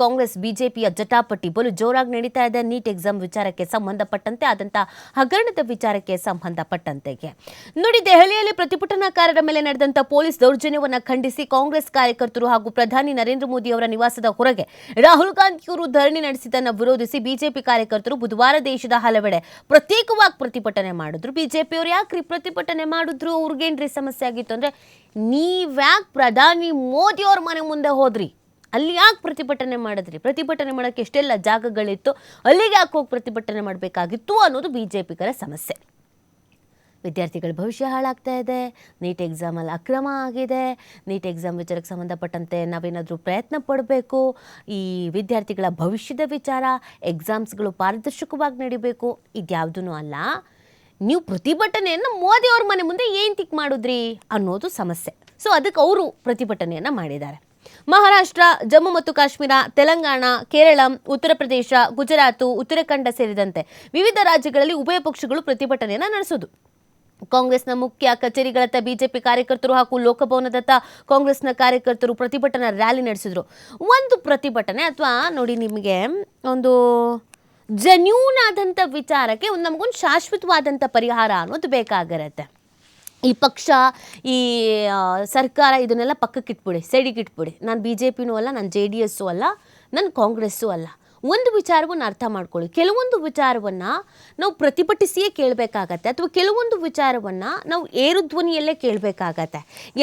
ಕಾಂಗ್ರೆಸ್ ಬಿಜೆಪಿಯ ಜಟಾಪಟಿ ಬಲು ಜೋರಾಗಿ ನಡೀತಾ ಇದೆ. ನೀಟ್ ಎಕ್ಸಾಮ್ ವಿಚಾರಕ್ಕೆ ಸಂಬಂಧಪಟ್ಟಂತೆ ಆದಂತಹ ಹಗರಣದ ವಿಚಾರಕ್ಕೆ ಸಂಬಂಧಪಟ್ಟಂತೆಗೆ ನೋಡಿ, ದೆಹಲಿಯಲ್ಲಿ ಪ್ರತಿಭಟನಾಕಾರರ ಮೇಲೆ ನಡೆದಂತ ಪೊಲೀಸ್ ದೌರ್ಜನ್ಯವನ್ನು ಖಂಡಿಸಿ ಕಾಂಗ್ರೆಸ್ ಕಾರ್ಯಕರ್ತರು ಹಾಗೂ ಪ್ರಧಾನಿ ನರೇಂದ್ರ ಮೋದಿ ಅವರ ನಿವಾಸದ ಹೊರಗೆ ರಾಹುಲ್ ಗಾಂಧಿಯವರು ಧರಣಿ ನಡೆಸಿದ್ದನ್ನು ವಿರೋಧಿಸಿ ಬಿಜೆಪಿ ಕಾರ್ಯಕರ್ತರು ಬುಧವಾರ ದೇಶದ ಹಲವೆಡೆ ಪ್ರತ್ಯೇಕವಾಗಿ ಪ್ರತಿಭಟನೆ ಮಾಡಿದ್ರು. ಬಿಜೆಪಿಯವರು ಯಾಕ್ರಿ ಪ್ರತಿಭಟನೆ ಮಾಡಿದ್ರು? ಅವ್ರಿಗೇನ್ರಿ ಸಮಸ್ಯೆ ಆಗಿತ್ತು ಅಂದ್ರೆ, ನೀವ್ಯಾಕೆ ಪ್ರಧಾನಿ ಮೋದಿ ಅವ್ರ ಮನೆ ಮುಂದೆ ಹೋದ್ರಿ, ಅಲ್ಲಿ ಯಾಕೆ ಪ್ರತಿಭಟನೆ ಮಾಡಿದ್ರಿ, ಪ್ರತಿಭಟನೆ ಮಾಡೋಕ್ಕೆ ಎಷ್ಟೆಲ್ಲ ಜಾಗಗಳಿತ್ತು, ಅಲ್ಲಿಗೆ ಯಾಕೆ ಹೋಗಿ ಪ್ರತಿಭಟನೆ ಮಾಡಬೇಕಾಗಿತ್ತು ಅನ್ನೋದು ಬಿಜೆಪಿಗರ ಸಮಸ್ಯೆ. ವಿದ್ಯಾರ್ಥಿಗಳ ಭವಿಷ್ಯ ಹಾಳಾಗ್ತಾ ಇದೆ, ನೀಟ್ ಎಕ್ಸಾಮಲ್ಲಿ ಅಕ್ರಮ ಆಗಿದೆ, ನೀಟ್ ಎಕ್ಸಾಮ್ ವಿಚಾರಕ್ಕೆ ಸಂಬಂಧಪಟ್ಟಂತೆ ನಾವೇನಾದರೂ ಪ್ರಯತ್ನ ಪಡಬೇಕು, ಈ ವಿದ್ಯಾರ್ಥಿಗಳ ಭವಿಷ್ಯದ ವಿಚಾರ, ಎಕ್ಸಾಮ್ಸ್ಗಳು ಪಾರದರ್ಶಕವಾಗಿ ನಡಿಬೇಕು, ಇದ್ಯಾವುದೂ ಅಲ್ಲ. ನೀವು ಪ್ರತಿಭಟನೆಯನ್ನು ಮೋದಿ ಅವ್ರ ಮನೆ ಮುಂದೆ ಏಂತಿಕ್ ಮಾಡಿದ್ರಿ ಅನ್ನೋದು ಸಮಸ್ಯೆ. ಸೊ ಅದಕ್ಕೆ ಅವರು ಪ್ರತಿಭಟನೆಯನ್ನು ಮಾಡಿದ್ದಾರೆ. ಮಹಾರಾಷ್ಟ್ರ, ಜಮ್ಮು ಮತ್ತು ಕಾಶ್ಮೀರ, ತೆಲಂಗಾಣ, ಕೇರಳ, ಉತ್ತರ ಪ್ರದೇಶ, ಗುಜರಾತ್, ಉತ್ತರಾಖಂಡ ಸೇರಿದಂತೆ ವಿವಿಧ ರಾಜ್ಯಗಳಲ್ಲಿ ಉಭಯ ಪಕ್ಷಗಳು ಪ್ರತಿಭಟನೆಯನ್ನು ನಡೆಸೋದು. ಕಾಂಗ್ರೆಸ್ನ ಮುಖ್ಯ ಕಚೇರಿಗಳತ್ತ ಬಿಜೆಪಿ ಕಾರ್ಯಕರ್ತರು ಹಾಗೂ ಲೋಕಭವನದತ್ತ ಕಾಂಗ್ರೆಸ್ನ ಕಾರ್ಯಕರ್ತರು ಪ್ರತಿಭಟನಾ ರ್ಯಾಲಿ ನಡೆಸಿದ್ರು. ಒಂದು ಪ್ರತಿಭಟನೆ ಅಥವಾ ನೋಡಿ, ನಿಮಗೆ ಒಂದು ಜೆನ್ಯೂನ್ ಆದಂಥ ವಿಚಾರಕ್ಕೆ ನಮಗೊಂದು ಶಾಶ್ವತವಾದಂಥ ಪರಿಹಾರ ಅನ್ನೋದು ಬೇಕಾಗಿರುತ್ತೆ. ಈ ಪಕ್ಷ, ಈ ಸರ್ಕಾರ ಇದನ್ನೆಲ್ಲ ಪಕ್ಕಕ್ಕೆ ಇಟ್ಬಿಡಿ, ಸೈಡಿಗೆ ಇಟ್ಬಿಡಿ. ನಾನು BJPನೂ ಅಲ್ಲ, ನಾನು JDSಸೂ ಅಲ್ಲ, ನಾನು ಕಾಂಗ್ರೆಸ್ಸೂ ಅಲ್ಲ. ಒಂದು ವಿಚಾರವನ್ನು ಅರ್ಥ ಮಾಡ್ಕೊಳ್ಳಿ. ಕೆಲವೊಂದು ವಿಚಾರವನ್ನು ನಾವು ಪ್ರತಿಭಟಿಸಿಯೇ ಕೇಳಬೇಕಾಗತ್ತೆ, ಅಥವಾ ಕೆಲವೊಂದು ವಿಚಾರವನ್ನು ನಾವು ಏರು ಧ್ವನಿಯಲ್ಲೇ ಕೇಳಬೇಕಾಗತ್ತೆ.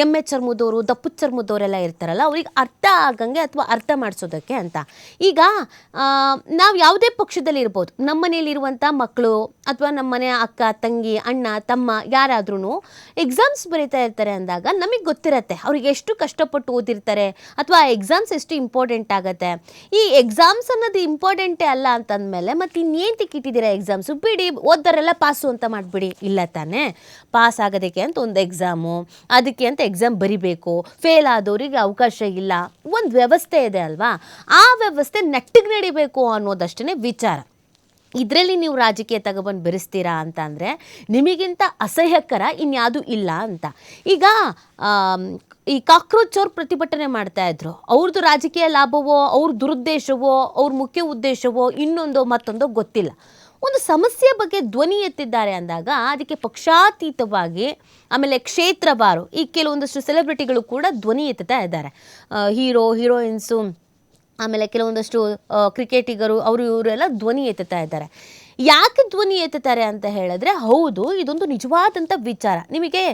MH ಚರ್ಮದವರು, ದಪ್ಪು ಚರ್ಮದವರೆಲ್ಲ ಇರ್ತಾರಲ್ಲ, ಅವ್ರಿಗೆ ಅರ್ಥ ಆಗಂಗೆ ಅಥವಾ ಅರ್ಥ ಮಾಡಿಸೋದಕ್ಕೆ ಅಂತ. ಈಗ ನಾವು ಯಾವುದೇ ಪಕ್ಷದಲ್ಲಿ ಇರ್ಬೋದು, ನಮ್ಮ ಮನೆಯಲ್ಲಿರುವಂಥ ಮಕ್ಕಳು ಅಥವಾ ನಮ್ಮ ಮನೆಯ ಅಕ್ಕ, ತಂಗಿ, ಅಣ್ಣ, ತಮ್ಮ ಯಾರಾದ್ರೂ ಎಕ್ಸಾಮ್ಸ್ ಬರೀತಾ ಇರ್ತಾರೆ ಅಂದಾಗ ನಮಗೆ ಗೊತ್ತಿರತ್ತೆ ಅವ್ರಿಗೆ ಎಷ್ಟು ಕಷ್ಟಪಟ್ಟು ಓದಿರ್ತಾರೆ, ಅಥವಾ ಆ ಎಕ್ಸಾಮ್ಸ್ ಎಷ್ಟು ಇಂಪಾರ್ಟೆಂಟ್ ಆಗುತ್ತೆ. ಈ ಎಕ್ಸಾಮ್ಸ್ ಅನ್ನೋದು ಇಂಪಾರ್ಟೆಂಟೇ ಅಲ್ಲ ಅಂತಂದಮೇಲೆ ಮತ್ತೆ ಇನ್ನೇನು ಇಟ್ಟಿದ್ದೀರಾ ಎಕ್ಸಾಮ್ಸು? ಬಿಡಿ, ಓದ್ದರೆಲ್ಲ ಪಾಸು ಅಂತ ಮಾಡಿಬಿಡಿ. ಇಲ್ಲ ತಾನೇ, ಪಾಸ್ ಆಗೋದಕ್ಕೆ ಅಂತ ಒಂದು ಎಕ್ಸಾಮು, ಅದಕ್ಕೆ ಅಂತ ಎಕ್ಸಾಮ್ ಬರಿಬೇಕು. ಫೇಲ್ ಆದವರಿಗೆ ಅವಕಾಶ ಇಲ್ಲ, ಒಂದು ವ್ಯವಸ್ಥೆ ಇದೆ ಅಲ್ವಾ? ಆ ವ್ಯವಸ್ಥೆ ನೆಟ್ಟಿಗೆ ನಡಿಬೇಕು ಅನ್ನೋದಷ್ಟೇ ವಿಚಾರ. ಇದರಲ್ಲಿ ನೀವು ರಾಜಕೀಯ ತಗೊಬಂದು ಬೆರೆಸ್ತೀರಾ ಅಂತ ಅಂದರೆ ನಿಮಗಿಂತ ಅಸಹ್ಯಕರ ಇನ್ಯಾವುದೂ ಇಲ್ಲ ಅಂತ. ಈಗ ಈ ಕಾಕ್ರೋಚ್ ಅವ್ರು ಪ್ರತಿಭಟನೆ ಮಾಡ್ತಾಯಿದ್ರು. ಅವ್ರದ್ದು ರಾಜಕೀಯ ಲಾಭವೋ, ಅವ್ರ ದುರುದ್ದೇಶವೋ, ಅವ್ರ ಮುಖ್ಯ ಉದ್ದೇಶವೋ, ಇನ್ನೊಂದೋ ಮತ್ತೊಂದೋ ಗೊತ್ತಿಲ್ಲ. ಒಂದು ಸಮಸ್ಯೆ ಬಗ್ಗೆ ಧ್ವನಿ ಎತ್ತಿದ್ದಾರೆ ಅಂದಾಗ ಅದಕ್ಕೆ ಪಕ್ಷಾತೀತವಾಗಿ, ಆಮೇಲೆ ಕ್ಷೇತ್ರವಾರು ಈ ಕೆಲವೊಂದಷ್ಟು ಸೆಲೆಬ್ರಿಟಿಗಳು ಕೂಡ ಧ್ವನಿ ಎತ್ತುತ್ತಾ ಇದ್ದಾರೆ. ಹೀರೋಯಿನ್ಸು, ಆಮೇಲೆ ಕೆಲವೊಂದಷ್ಟು ಕ್ರಿಕೆಟಿಗರು, ಅವರು ಇವರೆಲ್ಲ ಧ್ವನಿ ಎತ್ತುತ್ತಾ ಇದ್ದಾರೆ. ಯಾಕೆ ಧ್ವನಿ ಎತ್ತುತ್ತಾರೆ ಅಂತ ಹೇಳಿದ್ರೆ, ಹೌದು, ಇದೊಂದು ನಿಜವಾದಂಥ ವಿಚಾರ. ನಿಮಗೆ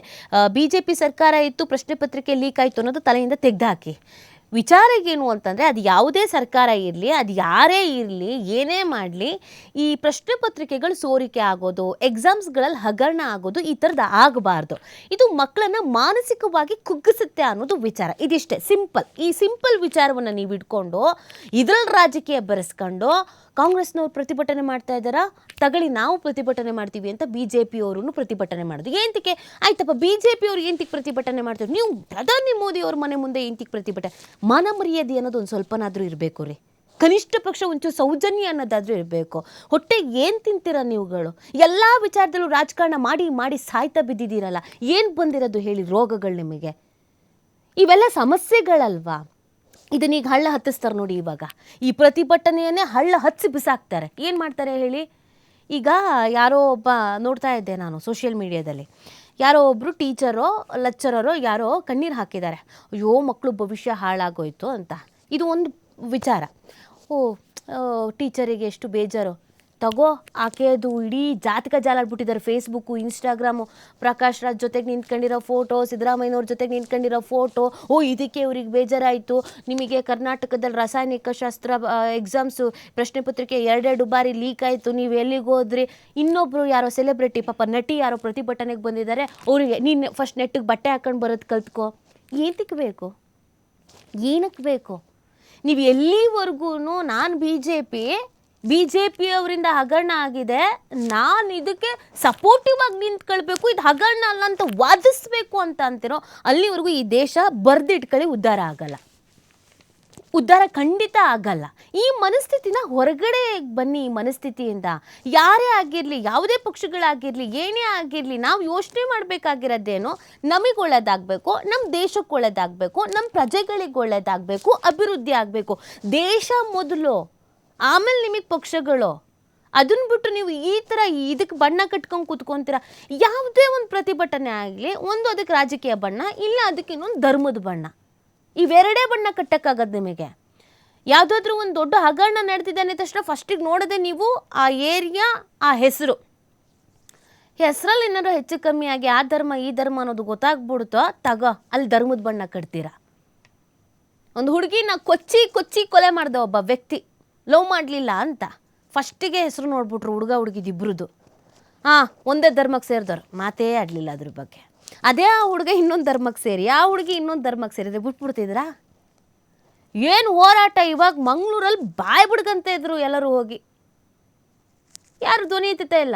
BJP ಸರ್ಕಾರ ಇತ್ತು, ಪ್ರಶ್ನೆ ಪತ್ರಿಕೆ ಲೀಕ್ ಆಯಿತು ಅನ್ನೋದು ತಲೆಯಿಂದ ತೆಗೆದುಹಾಕಿ. ವಿಚಾರಗೇನು ಅಂತಂದರೆ, ಅದು ಯಾವುದೇ ಸರ್ಕಾರ ಇರಲಿ, ಅದು ಯಾರೇ ಇರಲಿ, ಏನೇ ಮಾಡಲಿ, ಈ ಪ್ರಶ್ನೆ ಪತ್ರಿಕೆಗಳು ಸೋರಿಕೆ ಆಗೋದು, ಎಕ್ಸಾಮ್ಸ್ಗಳಲ್ಲಿ ಹಗರಣ ಆಗೋದು, ಈ ಥರದ್ದು ಆಗಬಾರ್ದು. ಇದು ಮಕ್ಕಳನ್ನು ಮಾನಸಿಕವಾಗಿ ಕುಗ್ಗಿಸುತ್ತೆ ಅನ್ನೋದು ವಿಚಾರ. ಇದಿಷ್ಟೇ ಸಿಂಪಲ್. ಈ ಸಿಂಪಲ್ ವಿಚಾರವನ್ನು ನೀವು ಇಟ್ಕೊಂಡು ಇದರಲ್ಲಿ ರಾಜಕೀಯ ಬೆರೆಸ್ಕೊಂಡು ಕಾಂಗ್ರೆಸ್ನವ್ರು ಪ್ರತಿಭಟನೆ ಮಾಡ್ತಾ ಇದ್ದಾರಾ, ತಗೊಳ್ಳಿ ನಾವು ಪ್ರತಿಭಟನೆ ಮಾಡ್ತೀವಿ ಅಂತ BJPಯವರು ಪ್ರತಿಭಟನೆ ಮಾಡೋದು. ಏಂತಕ್ಕೆ ಆಯ್ತಪ್ಪ, BJPಯವರು ಏಂತಕ್ಕೆ ಪ್ರತಿಭಟನೆ ಮಾಡ್ತಾರೆ? ನೀವು ಪ್ರಧಾನಿ ಮೋದಿ ಅವ್ರ ಮನೆ ಮುಂದೆ ಏಂತಕ್ಕೆ ಪ್ರತಿಭಟನೆ? ಮಾನ ಮರ್ಯಾದೆ ಅನ್ನೋದು ಒಂದು ಸ್ವಲ್ಪನಾದರೂ ಇರಬೇಕು ರೀ. ಕನಿಷ್ಠ ಪಕ್ಷ ಒಂಚೂರು ಸೌಜನ್ಯ ಅನ್ನೋದಾದರೂ ಇರಬೇಕು. ಹೊಟ್ಟೆಗೆ ಏನು ತಿಂತೀರ ನೀವುಗಳು? ಎಲ್ಲ ವಿಚಾರದಲ್ಲೂ ರಾಜಕಾರಣ ಮಾಡಿ ಮಾಡಿ ಸಾಯ್ತಾ ಬಿದ್ದಿದ್ದೀರಲ್ಲ, ಏನು ಬಂದಿರೋದು ಹೇಳಿ ರೋಗಗಳು ನಿಮಗೆ? ಇವೆಲ್ಲ ಸಮಸ್ಯೆಗಳಲ್ವಾ? ಇದನ್ನೀಗ ಹಳ್ಳ ಹತ್ತಿಸ್ತಾರೆ ನೋಡಿ. ಇವಾಗ ಈ ಪ್ರತಿಭಟನೆಯನ್ನೇ ಹಳ್ಳ ಹಚ್ಚಿ ಬಿಸಾಕ್ತಾರೆ. ಏನು ಮಾಡ್ತಾರೆ ಹೇಳಿ? ಈಗ ಯಾರೋ ಒಬ್ಬ ನೋಡ್ತಾ ಇದ್ದೆ ನಾನು ಸೋಷಿಯಲ್ ಮೀಡಿಯಾದಲ್ಲಿ, ಯಾರೋ ಒಬ್ಬರು ಟೀಚರೋ ಲೆಕ್ಚರರೋ ಯಾರೋ ಕಣ್ಣೀರು ಹಾಕಿದ್ದಾರೆ. ಅಯ್ಯೋ, ಮಕ್ಕಳು ಭವಿಷ್ಯ ಹಾಳಾಗೋಯ್ತು ಅಂತ. ಇದು ಒಂದು ವಿಚಾರ. ಟೀಚರಿಗೆ ಎಷ್ಟು ಬೇಜಾರು. ತಗೋ, ಆಕೆಯದು ಇಡೀ ಜಾತಕ ಜಾಲಾಡ್ಬಿಟ್ಟಿದ್ದಾರೆ. ಫೇಸ್ಬುಕ್ಕು, ಇನ್ಸ್ಟಾಗ್ರಾಮು, ಪ್ರಕಾಶ್ ರಾಜ್ ಜೊತೆಗೆ ನಿಂತ್ಕೊಂಡಿರೋ ಫೋಟೋ, ಸಿದ್ದರಾಮಯ್ಯನವ್ರ ಜೊತೆಗೆ ನಿಂತ್ಕೊಂಡಿರೋ ಫೋಟೋ. ಇದಕ್ಕೆ ಇವ್ರಿಗೆ ಬೇಜಾರಾಯಿತು, ನಿಮಗೆ ಕರ್ನಾಟಕದಲ್ಲಿ ರಾಸಾಯನಿಕ ಶಾಸ್ತ್ರ ಎಕ್ಸಾಮ್ಸು ಪ್ರಶ್ನೆ ಪತ್ರಿಕೆ 2 ಬಾರಿ ಲೀಕ್ ಆಯಿತು, ನೀವು ಎಲ್ಲಿಗೆ ಹೋದ್ರಿ? ಇನ್ನೊಬ್ಬರು ಯಾರೋ ಸೆಲೆಬ್ರಿಟಿ, ಪಾಪ ನಟಿ ಯಾರೋ ಪ್ರತಿಭಟನೆಗೆ ಬಂದಿದ್ದಾರೆ, ಅವರಿಗೆ ನೀನು ಫಸ್ಟ್ ನೆಟ್ಟಿಗೆ ಬಟ್ಟೆ ಹಾಕೊಂಡು ಬರೋದು ಕಲ್ತ್ಕೋ. ಏನಕ್ಕೆ ಬೇಕು? ಏನಕ್ಕೆ ಬೇಕು? ನೀವು ಎಲ್ಲಿವರೆಗೂ ನಾನು BJP ಅವರಿಂದ ಹಗರಣ ಆಗಿದೆ, ನಾನು ಇದಕ್ಕೆ ಸಪೋರ್ಟಿವ್ ಆಗಿ ನಿಂತ್ಕೊಳ್ಬೇಕು, ಇದು ಹಗರಣ ಅಲ್ಲ ಅಂತ ವಾದಿಸ್ಬೇಕು ಅಂತ ಅಂತಿರೋ ಅಲ್ಲಿವರೆಗೂ ಈ ದೇಶ ಬರ್ದಿಟ್ಕೊಳ್ಳಿ ಉದ್ಧಾರ ಆಗಲ್ಲ. ಉದ್ಧಾರ ಖಂಡಿತ ಆಗಲ್ಲ. ಈ ಮನಸ್ಥಿತಿನ ಹೊರಗಡೆ ಬನ್ನಿ. ಈ ಮನಸ್ಥಿತಿಯಿಂದ ಯಾರೇ ಆಗಿರಲಿ, ಯಾವುದೇ ಪಕ್ಷಗಳಾಗಿರಲಿ, ಏನೇ ಆಗಿರಲಿ, ನಾವು ಯೋಚನೆ ಮಾಡಬೇಕಾಗಿರೋದೇನು, ನಮಗೆ ಒಳ್ಳೇದಾಗಬೇಕು, ನಮ್ಮ ದೇಶಕ್ಕೆ ಒಳ್ಳೇದಾಗಬೇಕು, ನಮ್ಮ ಪ್ರಜೆಗಳಿಗೆ ಒಳ್ಳೇದಾಗಬೇಕು, ಅಭಿವೃದ್ಧಿ ಆಗಬೇಕು. ದೇಶ ಮೊದಲು, ಆಮೇಲೆ ನಿಮಗೆ ಪಕ್ಷಗಳು. ಅದನ್ನ ಬಿಟ್ಟು ನೀವು ಈ ಥರ ಇದಕ್ಕೆ ಬಣ್ಣ ಕಟ್ಕೊಂಡು ಕೂತ್ಕೊತೀರ. ಯಾವುದೇ ಒಂದು ಪ್ರತಿಭಟನೆ ಆಗಲಿ, ಒಂದು ಅದಕ್ಕೆ ರಾಜಕೀಯ ಬಣ್ಣ, ಇಲ್ಲ ಅದಕ್ಕೆ ಇನ್ನೊಂದು ಧರ್ಮದ ಬಣ್ಣ. ಇವೆರಡೇ ಬಣ್ಣ ಕಟ್ಟಕ್ಕಾಗದು ನಿಮಗೆ. ಯಾವುದಾದ್ರೂ ಒಂದು ದೊಡ್ಡ ಹಗರಣ ನಡೆದಿದೆ ಅಂದ ತಕ್ಷಣ ಫಸ್ಟಿಗೆ ನೋಡೋದೆ ನೀವು ಆ ಏರಿಯಾ, ಆ ಹೆಸರಲ್ಲಿ ಏನಾದ್ರು ಹೆಚ್ಚು ಕಮ್ಮಿ ಆಗಿ ಆ ಧರ್ಮ ಈ ಧರ್ಮ ಅನ್ನೋದು ಗೊತ್ತಾಗ್ಬಿಡ್ತೋ, ಅಲ್ಲಿ ಧರ್ಮದ ಬಣ್ಣ ಕಟ್ತೀರ. ಒಂದು ಹುಡುಗಿನ ಕೊಚ್ಚಿ ಕೊಲೆ ಮಾಡ್ದ ಒಬ್ಬ ವ್ಯಕ್ತಿ, ಲವ್ ಮಾಡಲಿಲ್ಲ ಅಂತ. ಫಸ್ಟಿಗೆ ಹೆಸರು ನೋಡ್ಬಿಟ್ರು ಹುಡುಗ ಹುಡುಗಿದಿಬ್ರದ್ದು. ಒಂದೇ ಧರ್ಮಕ್ಕೆ ಸೇರಿದವ್ರು, ಮಾತೇ ಆಡಲಿಲ್ಲ ಅದ್ರ ಬಗ್ಗೆ. ಅದೇ ಆ ಹುಡುಗ ಇನ್ನೊಂದು ಧರ್ಮಕ್ಕೆ ಸೇರಿ, ಆ ಹುಡುಗಿ ಇನ್ನೊಂದು ಧರ್ಮಕ್ಕೆ ಸೇರಿದ್ರೆ ಬಿಟ್ಬಿಡ್ತಿದ್ರಾ? ಏನು ಹೋರಾಟ! ಇವಾಗ ಮಂಗಳೂರಲ್ಲಿ ಬಾಯಿ ಬಿಡ್ಕಂತ ಇದ್ರು ಎಲ್ಲರೂ ಹೋಗಿ, ಯಾರು ಧ್ವನಿ ಎತ್ತುತ್ತಾ ಇಲ್ಲ.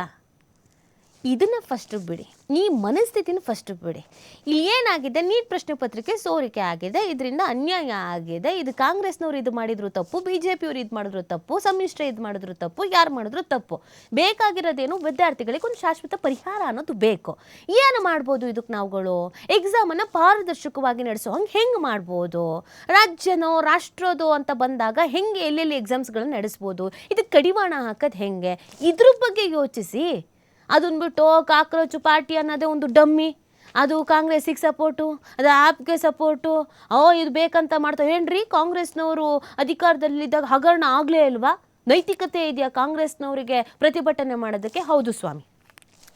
ಇದನ್ನು ಫಸ್ಟು ಬಿಡಿ, ಈ ಮನಸ್ಥಿತಿನ ಫಸ್ಟು ಬಿಡಿ. ಇಲ್ಲಿ ಏನಾಗಿದೆ, ನೀಟ್ ಪ್ರಶ್ನೆ ಪತ್ರಿಕೆ ಸೋರಿಕೆ ಆಗಿದೆ, ಇದರಿಂದ ಅನ್ಯಾಯ ಆಗಿದೆ. ಇದು ಕಾಂಗ್ರೆಸ್ನವ್ರು ಇದು ಮಾಡಿದ್ರು ತಪ್ಪು, BJPಯವ್ರು ಇದು ಮಾಡಿದ್ರು ತಪ್ಪು, ಸಮ್ಮಿಶ್ರ ಇದು ಮಾಡಿದ್ರು ತಪ್ಪು, ಯಾರು ಮಾಡಿದ್ರು ತಪ್ಪು. ಬೇಕಾಗಿರೋದೇನು, ವಿದ್ಯಾರ್ಥಿಗಳಿಗೆ ಒಂದು ಶಾಶ್ವತ ಪರಿಹಾರ ಅನ್ನೋದು ಬೇಕು. ಏನು ಮಾಡ್ಬೋದು ಇದಕ್ಕೆ ನಾವುಗಳು? ಎಕ್ಸಾಮನ್ನು ಪಾರದರ್ಶಕವಾಗಿ ನಡೆಸೋ ಹಂಗೆ ಹೆಂಗೆ ಮಾಡ್ಬೋದು? ರಾಜ್ಯನೋ ರಾಷ್ಟ್ರದೋ ಅಂತ ಬಂದಾಗ ಹೆಂಗೆ ಎಲ್ಲೆಲ್ಲಿ ಎಕ್ಸಾಮ್ಸ್ಗಳನ್ನು ನಡೆಸ್ಬೋದು? ಇದಕ್ಕೆ ಕಡಿವಾಣ ಹಾಕೋದು ಹೆಂಗೆ? ಇದ್ರ ಬಗ್ಗೆ ಯೋಚಿಸಿ. ಅದನ್ನ ಬಿಟ್ಟು ಕಾಕ್ರೋಚ್ ಪಾರ್ಟಿ ಅನ್ನೋದೇ ಒಂದು ಡಮ್ಮಿ, ಅದು ಕಾಂಗ್ರೆಸ್ಸಿಗೆ ಸಪೋರ್ಟು, ಅದು ಆ್ಯಪ್ಗೆ ಸಪೋರ್ಟು, ಇದು ಬೇಕಂತ ಮಾಡ್ತಾವೆ. ಏನ್ರಿ ಕಾಂಗ್ರೆಸ್ನವರು ಅಧಿಕಾರದಲ್ಲಿದ್ದಾಗ ಹಗರಣ ಆಗಲೇ ಇಲ್ವಾ? ನೈತಿಕತೆ ಇದೆಯಾ ಕಾಂಗ್ರೆಸ್ನವರಿಗೆ ಪ್ರತಿಭಟನೆ ಮಾಡೋದಕ್ಕೆ? ಹೌದು ಸ್ವಾಮಿ,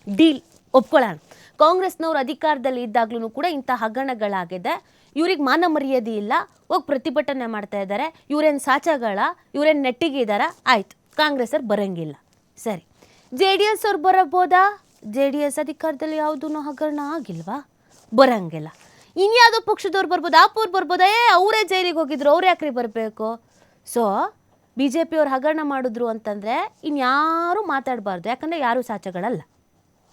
ಡೀಲ್ ಒಪ್ಕೊಳ್ಳೋಣ. ಕಾಂಗ್ರೆಸ್ನವ್ರು ಅಧಿಕಾರದಲ್ಲಿ ಇದ್ದಾಗ್ಲೂ ಕೂಡ ಇಂಥ ಹಗರಣಗಳಾಗಿದೆ. ಇವ್ರಿಗೆ ಮಾನ ಮರ್ಯಾದೆ ಇಲ್ಲ, ಹೋಗಿ ಪ್ರತಿಭಟನೆ ಮಾಡ್ತಾ ಇದ್ದಾರೆ. ಇವರೇನು ಸಾಚಗಳ, ಇವರೇನು ನೆಟ್ಟಿಗಿದಾರ? ಆಯಿತು, ಕಾಂಗ್ರೆಸ್ಸವ್ರು ಬರೋಂಗಿಲ್ಲ. ಸರಿ, JDS ಅವ್ರು ಬರಬೋದಾ? JDS ಅಧಿಕಾರದಲ್ಲಿ ಯಾವುದೂ ಹಗರಣ ಆಗಿಲ್ವಾ? ಬರೋಂಗಿಲ್ಲ. ಇನ್ಯಾವುದೋ ಪಕ್ಷದವ್ರು ಬರ್ಬೋದು, ಆಪೂರ್ ಬರ್ಬೋದಾ? ಅವರೇ ಜೈಲಿಗೆ ಹೋಗಿದ್ರು, ಅವ್ರು ಯಾಕ್ರಿ ಬರಬೇಕು? ಸೊ BJPಯವ್ರು ಹಗರಣ ಮಾಡಿದ್ರು ಅಂತಂದರೆ ಇನ್ಯಾರೂ ಮಾತಾಡಬಾರ್ದು, ಯಾಕಂದರೆ ಯಾರೂ ಸಾಚಗಳಲ್ಲ.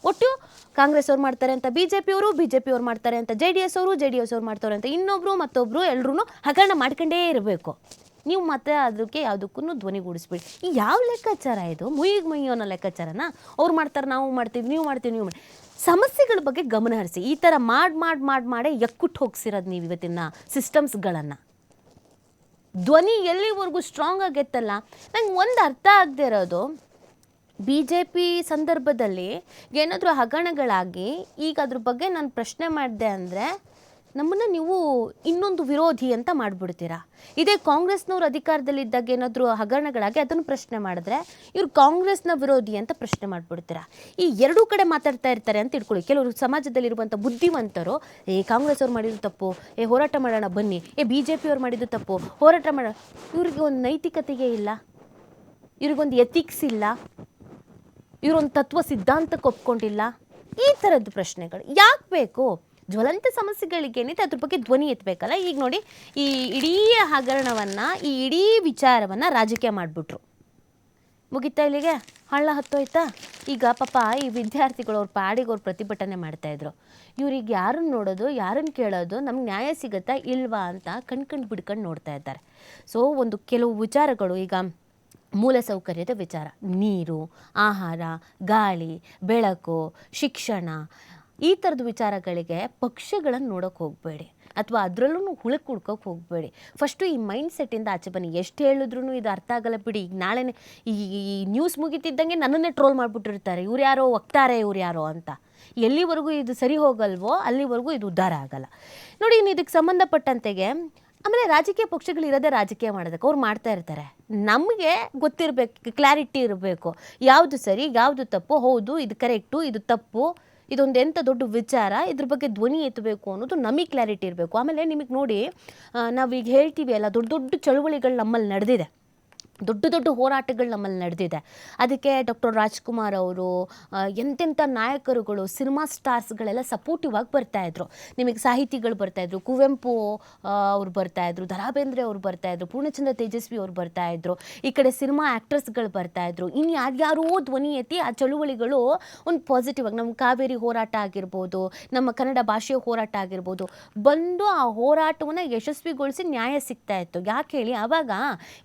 ಒಟ್ಟು ಕಾಂಗ್ರೆಸ್ ಅವ್ರು ಮಾಡ್ತಾರೆ ಅಂತ BJPಯವ್ರು ಮಾಡ್ತಾರೆ ಅಂತ JDS ಅವ್ರು ಮಾಡ್ತಾರೆ ಅಂತ ಇನ್ನೊಬ್ರು ಮತ್ತೊಬ್ಬರು, ಎಲ್ಲರೂ ಹಗರಣ ಮಾಡ್ಕೊಂಡೇ ಇರಬೇಕು. ನೀವು ಮತ್ತೆ ಅದಕ್ಕೆ ಯಾವುದಕ್ಕೂ ಧ್ವನಿಗೂಡಿಸ್ಬೇಡಿ. ಈ ಯಾವ ಲೆಕ್ಕಾಚಾರ ಇದು? ಮುಯ್ಯಿಗೆ ಅನ್ನೋ ಲೆಕ್ಕಾಚಾರನ? ಅವ್ರು ಮಾಡ್ತಾರೆ, ನಾವು ಮಾಡ್ತೀವಿ, ನೀವು ಮಾಡ್ತೀವಿ. ಸಮಸ್ಯೆಗಳ ಬಗ್ಗೆ ಗಮನ ಹರಿಸಿ. ಈ ಥರ ಮಾಡೇ ಎಕ್ಕುಟ್ಟು ಹೋಗಿಸಿರೋದು ನೀವು ಇವತ್ತಿನ ಸಿಸ್ಟಮ್ಸ್ಗಳನ್ನು. ಧ್ವನಿ ಎಲ್ಲಿವರೆಗೂ ಸ್ಟ್ರಾಂಗ್ ಆಗೈತಲ್ಲ. ನಂಗೆ ಒಂದು ಅರ್ಥ ಆಗದೆ ಇರೋದು, BJP ಸಂದರ್ಭದಲ್ಲಿ ಏನಾದರೂ ಹಗರಣಗಳಾಗಿ ಈಗ ಅದ್ರ ಬಗ್ಗೆ ನಾನು ಪ್ರಶ್ನೆ ಮಾಡಿದೆ ಅಂದರೆ ನಮ್ಮನ್ನು ನೀವು ಇನ್ನೊಂದು ವಿರೋಧಿ ಅಂತ ಮಾಡಿಬಿಡ್ತೀರಾ. ಇದೇ ಕಾಂಗ್ರೆಸ್ನವ್ರು ಅಧಿಕಾರದಲ್ಲಿದ್ದಾಗ ಏನಾದರೂ ಹಗರಣಗಳಾಗಿ ಅದನ್ನು ಪ್ರಶ್ನೆ ಮಾಡಿದ್ರೆ ಇವ್ರು ಕಾಂಗ್ರೆಸ್ನ ವಿರೋಧಿ ಅಂತ ಪ್ರಶ್ನೆ ಮಾಡಿಬಿಡ್ತೀರಾ. ಈ ಎರಡೂ ಕಡೆ ಮಾತಾಡ್ತಾ ಇರ್ತಾರೆ ಅಂತ ಇಟ್ಕೊಳ್ಳಿ. ಕೆಲವರು ಸಮಾಜದಲ್ಲಿರುವಂಥ ಬುದ್ಧಿವಂತರು, ಕಾಂಗ್ರೆಸ್ ಅವ್ರು ಮಾಡಿದ್ದು ತಪ್ಪು, ಹೋರಾಟ ಮಾಡೋಣ ಬನ್ನಿ, BJPಯವ್ರು ಮಾಡಿದ್ದು ತಪ್ಪು, ಹೋರಾಟ ಮಾಡೋಣ. ಇವ್ರಿಗೆ ಒಂದು ನೈತಿಕತೆಯೇ ಇಲ್ಲ, ಇವ್ರಿಗೊಂದು ಎಥಿಕ್ಸ್ ಇಲ್ಲ, ಇವರೊಂದು ತತ್ವ ಸಿದ್ಧಾಂತಕ್ಕೆ ಒಪ್ಕೊಂಡಿಲ್ಲ. ಈ ಥರದ್ದು ಪ್ರಶ್ನೆಗಳು ಯಾಕೆ ಬೇಕು? ಜ್ವಲಂತ ಸಮಸ್ಯೆಗಳಿಗೇನಿದೆ ಅದ್ರ ಬಗ್ಗೆ ಧ್ವನಿ ಎತ್ತಬೇಕಲ್ಲ. ಈಗ ನೋಡಿ, ಈ ಇಡೀ ಹಗರಣವನ್ನು, ಈ ಇಡೀ ವಿಚಾರವನ್ನು ರಾಜಕೀಯ ಮಾಡಿಬಿಟ್ರು. ಮುಗಿತಾ ಇಲ್ಲಿಗೆ? ಹಳ್ಳ ಹತ್ತೋಯ್ತಾ? ಈಗ ಪಾಪ ಈ ವಿದ್ಯಾರ್ಥಿಗಳು ಅವ್ರ ಪಾಡಿಗೆ ಅವ್ರು ಪ್ರತಿಭಟನೆ ಮಾಡ್ತಾಯಿದ್ರು. ಇವ್ರಿಗೆ ಯಾರನ್ನು ನೋಡೋದು, ಯಾರನ್ನು ಕೇಳೋದು, ನಮ್ಗೆ ನ್ಯಾಯ ಸಿಗುತ್ತಾ ಇಲ್ವಾ ಅಂತ ಕಣ್ಕಂಡು ಬಿಡ್ಕೊಂಡು ನೋಡ್ತಾ ಇದ್ದಾರೆ. ಸೊ ಒಂದು ಕೆಲವು ವಿಚಾರಗಳು, ಈಗ ಮೂಲಸೌಕರ್ಯದ ವಿಚಾರ, ನೀರು, ಆಹಾರ, ಗಾಳಿ, ಬೆಳಕು, ಶಿಕ್ಷಣ, ಈ ಥರದ ವಿಚಾರಗಳಿಗೆ ಪಕ್ಷಗಳನ್ನು ನೋಡೋಕೆ ಹೋಗಬೇಡಿ, ಅಥವಾ ಅದರಲ್ಲೂ ಹುಳಕ್ಕೆ ಹುಡ್ಕೋಕೆ ಹೋಗಬೇಡಿ. ಫಸ್ಟು ಈ ಮೈಂಡ್ ಸೆಟ್ಟಿಂದ ಆಚೆ ಬನ್ನಿ. ಎಷ್ಟು ಹೇಳಿದ್ರು ಇದು ಅರ್ಥ ಆಗಲ್ಲ ಬಿಡಿ. ಈಗ ನಾಳೆನೇ ಈ ನ್ಯೂಸ್ ಮುಗಿತಿದ್ದಂಗೆ ನನ್ನನ್ನೇ ಟ್ರೋಲ್ ಮಾಡಿಬಿಟ್ಟಿರ್ತಾರೆ, ಇವ್ರು ಯಾರೋ ಒಕ್ತಾರೆ, ಇವ್ರು ಯಾರೋ ಅಂತ. ಎಲ್ಲಿವರೆಗೂ ಇದು ಸರಿ ಹೋಗಲ್ವೋ ಅಲ್ಲಿವರೆಗೂ ಇದು ಉದ್ಧಾರ ಆಗಲ್ಲ. ನೋಡಿ, ಇನ್ನು ಇದಕ್ಕೆ ಸಂಬಂಧಪಟ್ಟಂತೆಗೆ ಆಮೇಲೆ ರಾಜಕೀಯ ಪಕ್ಷಗಳಿರೋದೇ ರಾಜಕೀಯ ಮಾಡೋದಕ್ಕೆ. ಅವ್ರು ಮಾಡ್ತಾ ಇರ್ತಾರೆ. ನಮಗೆ ಗೊತ್ತಿರಬೇಕು, ಕ್ಲಾರಿಟಿ ಇರಬೇಕು, ಯಾವುದು ಸರಿ ಯಾವುದು ತಪ್ಪು, ಹೌದು ಇದು ಕರೆಕ್ಟು, ಇದು ತಪ್ಪು, ಇದೊಂದು ಎಂಥ ದೊಡ್ಡ ವಿಚಾರ, ಇದ್ರ ಬಗ್ಗೆ ಧ್ವನಿ ಎತ್ತಬೇಕು ಅನ್ನೋದು ನಮಗೆ ಕ್ಲಾರಿಟಿ ಇರಬೇಕು. ಆಮೇಲೆ ನಿಮಗೆ ನೋಡಿ, ನಾವೀಗ ಹೇಳ್ತೀವಿ ಅಲ್ಲ, ದೊಡ್ಡ ದೊಡ್ಡ ಚಳುವಳಿಗಳು ನಮ್ಮಲ್ಲಿ ನಡೆದಿದೆ. ದೊಡ್ಡ ದೊಡ್ಡ ಹೋರಾಟಗಳು ನಮ್ಮಲ್ಲಿ ನಡೆದಿದೆ. ಅದಕ್ಕೆ ಡಾಕ್ಟರ್ ರಾಜ್ಕುಮಾರ್ ಅವರು, ಎಂತೆಂಥ ನಾಯಕರುಗಳು, ಸಿನಿಮಾ ಸ್ಟಾರ್ಸ್ಗಳೆಲ್ಲ ಸಪೋರ್ಟಿವ್ ಆಗಿ ಬರ್ತಾಯಿದ್ರು. ನಿಮಗೆ ಸಾಹಿತಿಗಳು ಬರ್ತಾಯಿದ್ರು, ಕುವೆಂಪು ಅವ್ರು ಬರ್ತಾಯಿದ್ರು, ದ ರಾ ಬೇಂದ್ರೆ ಅವ್ರು ಬರ್ತಾಯಿದ್ರು, ಪೂರ್ಣಚಂದ್ರ ತೇಜಸ್ವಿ ಅವ್ರು ಬರ್ತಾಯಿದ್ರು, ಈ ಕಡೆ ಸಿನಿಮಾ ಆ್ಯಕ್ಟ್ರಸ್ಗಳು ಬರ್ತಾಯಿದ್ರು. ಇನ್ನು ಯಾರ್ಯಾರೋ ಧ್ವನಿ ಎತ್ತಿ ಆ ಚಳುವಳಿಗಳು ಒಂದು ಪಾಸಿಟಿವ್ ಆಗಿ, ನಮ್ಮ ಕಾವೇರಿ ಹೋರಾಟ ಆಗಿರ್ಬೋದು, ನಮ್ಮ ಕನ್ನಡ ಭಾಷೆಯ ಹೋರಾಟ ಆಗಿರ್ಬೋದು, ಬಂದು ಆ ಹೋರಾಟವನ್ನು ಯಶಸ್ವಿಗೊಳಿಸಿ ನ್ಯಾಯ ಸಿಗ್ತಾ ಇತ್ತು. ಯಾಕೆ ಹೇಳಿ, ಆವಾಗ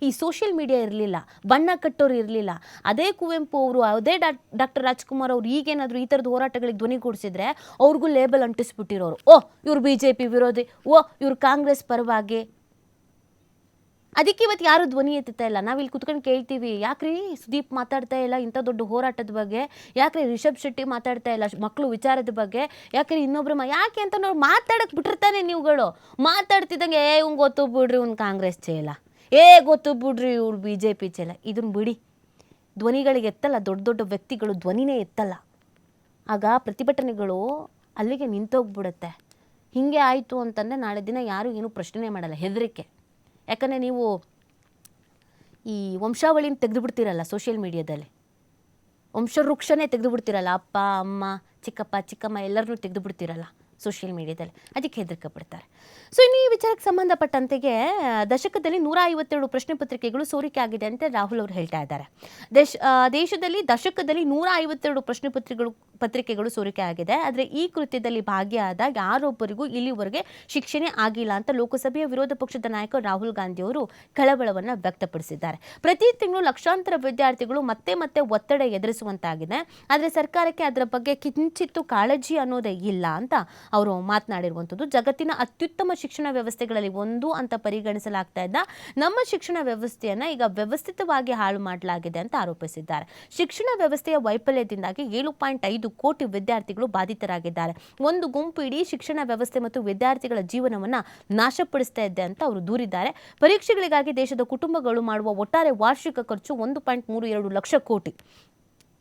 ಈ ಸೋಷಿಯಲ್ ಮೀಡಿಯಾ ಇರಲಿಲ್ಲ, ಬಣ್ಣ ಕಟ್ಟೋರು ಇರಲಿಲ್ಲ. ಅದೇ ಕುವೆಂಪು ಅವರು, ಅದೇ ಡಾಕ್ಟರ್ ರಾಜ್ಕುಮಾರ್ ಅವರು ಈಗೇನಾದರೂ ಈ ಥರದ ಹೋರಾಟಗಳಿಗೆ ಧ್ವನಿಗೂಡಿಸಿದ್ರೆ ಅವ್ರಿಗೂ ಲೇಬಲ್ ಅಂಟಿಸ್ಬಿಟ್ಟಿರೋರು. ಇವ್ರು BJP ವಿರೋಧಿ, ಇವ್ರು ಕಾಂಗ್ರೆಸ್ ಪರವಾಗಿ. ಅದಕ್ಕೆ ಇವತ್ತು ಯಾರು ಧ್ವನಿ ಎತ್ತುತ್ತಾ ಇಲ್ಲ. ನಾವಿಲ್ಲಿ ಕುತ್ಕೊಂಡು ಕೇಳ್ತೀವಿ, ಯಾಕ್ರಿ ಸುದೀಪ್ ಮಾತಾಡ್ತಾ ಇಲ್ಲ ಇಂಥ ದೊಡ್ಡ ಹೋರಾಟದ ಬಗ್ಗೆ, ಯಾಕ್ರಿ ರಿಷಬ್ ಶೆಟ್ಟಿ ಮಾತಾಡ್ತಾ ಇಲ್ಲ ಮಕ್ಕಳು ವಿಚಾರದ ಬಗ್ಗೆ, ಯಾಕ್ರಿ ಇನ್ನೊಬ್ರು ಯಾಕೆ ಅಂತ ನಾವು ಮಾತಾಡಕ್ಕೆ ಬಿಟ್ಟಿರ್ತಾನೆ. ನೀವುಗಳು ಮಾತಾಡ್ತಿದ್ದಂಗೆ ಇವ್ನು ಗೊತ್ತು ಬಿಡ್ರಿ ಇವ್ನು ಕಾಂಗ್ರೆಸ್ ಚೇಲ, ಗೊತ್ತು ಬಿಡ್ರಿ ಇವ್ರು BJP ಚೇಲ. ಇದನ್ನು ಬಿಡಿ. ಧ್ವನಿಗಳಿಗೆ ಎತ್ತಲ್ಲ, ದೊಡ್ಡ ದೊಡ್ಡ ವ್ಯಕ್ತಿಗಳು ಧ್ವನಿನೇ ಎತ್ತಲ್ಲ. ಆಗ ಪ್ರತಿಭಟನೆಗಳು ಅಲ್ಲಿಗೆ ನಿಂತೋಗ್ಬಿಡುತ್ತೆ. ಹೀಗೆ ಆಯಿತು ಅಂತಂದರೆ ನಾಳೆ ದಿನ ಯಾರು ಏನೂ ಪ್ರಶ್ನೆ ಮಾಡಲ್ಲ, ಹೆದರಿಕೆ. ಯಾಕಂದರೆ ನೀವು ಈ ವಂಶಾವಳಿನ ತೆಗೆದುಬಿಡ್ತೀರಲ್ಲ ಸೋಷಿಯಲ್ ಮೀಡಿಯಾದಲ್ಲಿ, ವಂಶವೃಕ್ಷನೇ ತೆಗೆದುಬಿಡ್ತೀರಲ್ಲ, ಅಪ್ಪ ಅಮ್ಮ ಚಿಕ್ಕಪ್ಪ ಚಿಕ್ಕಮ್ಮ ಎಲ್ಲರನ್ನೂ ತೆಗೆದುಬಿಡ್ತೀರಲ್ಲ ಸೋಷಿಯಲ್ ಮೀಡಿಯಾದಲ್ಲಿ. ಅದಕ್ಕೆ ಹೆದರಿಕೆ ಪಡ್ತಾರೆ. ಸೊ ಇನ್ನು ಈ ವಿಚಾರಕ್ಕೆ ಸಂಬಂಧಪಟ್ಟಂತೆಗೆ ದಶಕದಲ್ಲಿ 152 ಪ್ರಶ್ನೆ ಪತ್ರಿಕೆಗಳು ಸೋರಿಕೆ ಆಗಿದೆ ಅಂತ ರಾಹುಲ್ ಅವರು ಹೇಳ್ತಾ ಇದ್ದಾರೆ. ದೇಶದಲ್ಲಿ ದಶಕದಲ್ಲಿ 152 ಪ್ರಶ್ನೆ ಪತ್ರಿಕೆಗಳು ಸೋರಿಕೆ ಆಗಿದೆ. ಆದರೆ ಈ ಕೃತ್ಯದಲ್ಲಿ ಭಾಗಿಯಾದ ಯಾರೊಬ್ಬರಿಗೂ ಇಲ್ಲಿವರೆಗೆ ಶಿಕ್ಷೆ ಆಗಿಲ್ಲ ಅಂತ ಲೋಕಸಭೆಯ ವಿರೋಧ ಪಕ್ಷದ ನಾಯಕ ರಾಹುಲ್ ಗಾಂಧಿ ಅವರು ಕಳವಳವನ್ನು ವ್ಯಕ್ತಪಡಿಸಿದ್ದಾರೆ. ಪ್ರತಿ ತಿಂಗಳು ಲಕ್ಷಾಂತರ ವಿದ್ಯಾರ್ಥಿಗಳು ಮತ್ತೆ ಮತ್ತೆ ಒತ್ತಡ ಎದುರಿಸುವಂತಾಗಿದೆ. ಆದರೆ ಸರ್ಕಾರಕ್ಕೆ ಅದರ ಬಗ್ಗೆ ಕಿಂಚಿತ್ತು ಕಾಳಜಿ ಅನ್ನೋದೇ ಇಲ್ಲ ಅಂತ ಅವರು ಮಾತನಾಡಿರುವಂಥದ್ದು. ಜಗತ್ತಿನ ಅತ್ಯುತ್ತಮ ಶಿಕ್ಷಣ ವ್ಯವಸ್ಥೆಗಳಲ್ಲಿ ಒಂದು ಅಂತ ಪರಿಗಣಿಸಲಾಗ್ತಾ ಇದ್ದ ನಮ್ಮ ಶಿಕ್ಷಣ ವ್ಯವಸ್ಥೆಯನ್ನು ಈಗ ವ್ಯವಸ್ಥಿತವಾಗಿ ಹಾಳು ಮಾಡಲಾಗಿದೆ ಅಂತ ಆರೋಪಿಸಿದ್ದಾರೆ. ಶಿಕ್ಷಣ ವ್ಯವಸ್ಥೆಯ ವೈಫಲ್ಯದಿಂದಾಗಿ 7.5 ಕೋಟಿ ವಿದ್ಯಾರ್ಥಿಗಳು ಬಾಧಿತರಾಗಿದ್ದಾರೆ. ಒಂದು ಗುಂಪು ಇಡೀ ಶಿಕ್ಷಣ ವ್ಯವಸ್ಥೆ ಮತ್ತು ವಿದ್ಯಾರ್ಥಿಗಳ ಜೀವನವನ್ನು ನಾಶಪಡಿಸ್ತಾ ಇದೆ ಅಂತ ಅವರು ದೂರಿದ್ದಾರೆ. ಪರೀಕ್ಷೆಗಳಿಗಾಗಿ ದೇಶದ ಕುಟುಂಬಗಳು ಮಾಡುವ ಒಟ್ಟಾರೆ ವಾರ್ಷಿಕ ಖರ್ಚು 1.32 ಲಕ್ಷ ಕೋಟಿ.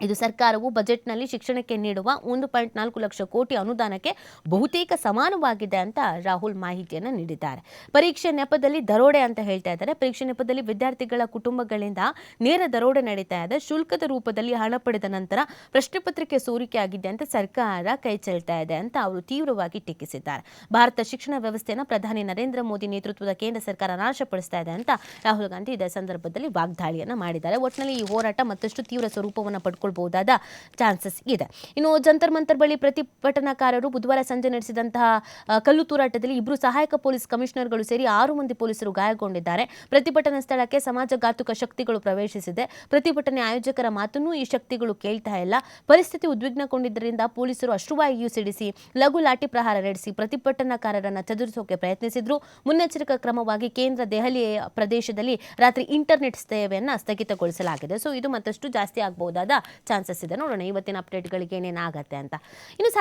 ಇದು ಸರ್ಕಾರವು ಬಜೆಟ್ನಲ್ಲಿ ಶಿಕ್ಷಣಕ್ಕೆ ನೀಡುವ 1.4 ಲಕ್ಷ ಕೋಟಿ ಅನುದಾನಕ್ಕೆ ಬಹುತೇಕ ಸಮಾನವಾಗಿದೆ ಅಂತ ರಾಹುಲ್ ಮಾಹಿತಿಯನ್ನು ನೀಡಿದ್ದಾರೆ. ಪರೀಕ್ಷೆ ನೆಪದಲ್ಲಿ ದರೋಡೆ ಅಂತ ಹೇಳ್ತಾ ಇದ್ದಾರೆ. ಪರೀಕ್ಷೆ ನೆಪದಲ್ಲಿ ವಿದ್ಯಾರ್ಥಿಗಳ ಕುಟುಂಬಗಳಿಂದ ನೇರ ದರೋಡೆ ನಡೀತಾ ಇದೆ. ಶುಲ್ಕದ ರೂಪದಲ್ಲಿ ಹಣ ಪಡೆದ ನಂತರ ಪ್ರಶ್ನೆ ಪತ್ರಿಕೆ ಸೋರಿಕೆ ಆಗಿದೆ ಅಂತ ಸರ್ಕಾರ ಕೈ ಚೆಲ್ತಾ ಇದೆ ಅಂತ ಅವರು ತೀವ್ರವಾಗಿ ಟೀಕಿಸಿದ್ದಾರೆ. ಭಾರತ ಶಿಕ್ಷಣ ವ್ಯವಸ್ಥೆಯನ್ನು ಪ್ರಧಾನಿ ನರೇಂದ್ರ ಮೋದಿ ನೇತೃತ್ವದ ಕೇಂದ್ರ ಸರ್ಕಾರ ನಾಶಪಡಿಸ್ತಾ ಇದೆ ಅಂತ ರಾಹುಲ್ ಗಾಂಧಿ ಇದೇ ಸಂದರ್ಭದಲ್ಲಿ ವಾಗ್ದಾಳಿಯನ್ನು ಮಾಡಿದ್ದಾರೆ. ಒಟ್ಟಿನಲ್ಲಿ ಈ ಹೋರಾಟ ಮತ್ತಷ್ಟು ತೀವ್ರ ಸ್ವರೂಪವನ್ನು ಪಡ್ಕೊಳ್ಳಬಹುದಾದ ಚಾನ್ಸಸ್ ಇದೆ. ಇನ್ನು ಜಂತರ್ ಮಂತರ್ ಬಳಿ ಪ್ರತಿಭಟನಾಕಾರರು ಬುಧವಾರ ಸಂಜೆ ನಡೆಸಿದಂತಹ ಕಲ್ಲು ತೂರಾಟದಲ್ಲಿ 2 ಸಹಾಯಕ ಪೊಲೀಸ್ ಕಮಿಷನರ್ಗಳು ಸೇರಿ 6 ಮಂದಿ ಪೊಲೀಸರು ಗಾಯಗೊಂಡಿದ್ದಾರೆ. ಪ್ರತಿಭಟನಾ ಸ್ಥಳಕ್ಕೆ ಸಮಾಜಘಾತುಕ ಶಕ್ತಿಗಳು ಪ್ರವೇಶಿಸಿದೆ. ಪ್ರತಿಭಟನೆ ಆಯೋಜಕರ ಮಾತನ್ನು ಈ ಶಕ್ತಿಗಳು ಕೇಳ್ತಾ ಇಲ್ಲ. ಪರಿಸ್ಥಿತಿ ಉದ್ವಿಗ್ನಗೊಂಡಿದ್ದರಿಂದ ಪೊಲೀಸರು ಅಶ್ರುವಾಯು ಸಿಡಿಸಿ ಲಘು ಲಾಠಿ ಪ್ರಹಾರ ನಡೆಸಿ ಪ್ರತಿಭಟನಾಕಾರರನ್ನು ಚದುರಿಸೋಕೆ ಪ್ರಯತ್ನಿಸಿದ್ರು. ಮುನ್ನೆಚ್ಚರಿಕಾ ಕ್ರಮವಾಗಿ ಕೇಂದ್ರ ದೆಹಲಿ ಪ್ರದೇಶದಲ್ಲಿ ರಾತ್ರಿ ಇಂಟರ್ನೆಟ್ ಸೇವೆಯನ್ನು ಸ್ಥಗಿತಗೊಳಿಸಲಾಗಿದೆ. ಸೊ ಇದು ಮತ್ತಷ್ಟು ಜಾಸ್ತಿ ಆಗಬಹುದಾದ ಚಾನ್ಸಸ್ ಇದೆ. ನೋಡೋಣ ಇವತ್ತಿನ ಅಪ್ಡೇಟ್ಗಳಿಗೆ ಏನೇನಾಗತ್ತೆ ಅಂತ. ಇನ್ನು